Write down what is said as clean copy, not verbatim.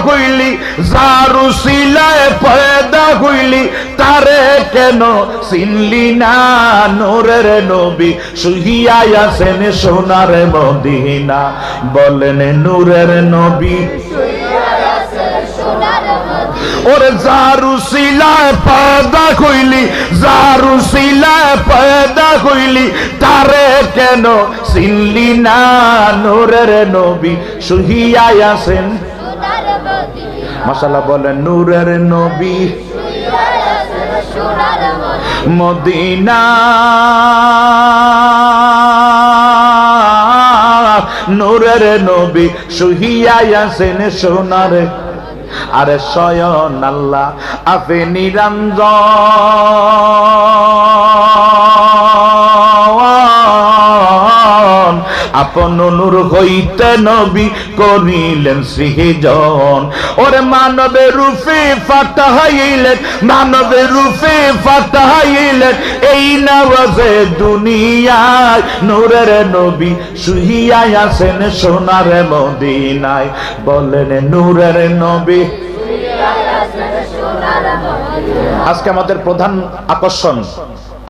হইলি, যার উসিলায় পয়দা হইলি, তারে কেন চিনলি না? নূরের নবী শুইয়া আছেন সোনার মদিনা। বলেন নূরের নবী ওরে যার উসিলায় পয়দা হইলি, যার উসিলায় পয়দা হইলি, তারে কেন চিনলি না? নূরের নবী শুইয়া আছেন। মাশাআল্লাহ বলেন নূরের নবী মদিনা। নূরের নবী শুইয়া আছেন সোনার। আরে স্বয়ং আল্লাহ আপনি নিরঞ্জন, আপন নূর হইতে নবী করিলেন সৃজন। ওরে মানবের রূপে ফাটাইলেন, মানবের রূপে ফাটাইলেন এই নওয়াজে দুনিয়ায়। নূরের নবী শুইয়া আছেন সোনার মদিনায়। বলেন নূরের নবী। আজকে আমাদের প্রধান আকর্ষণ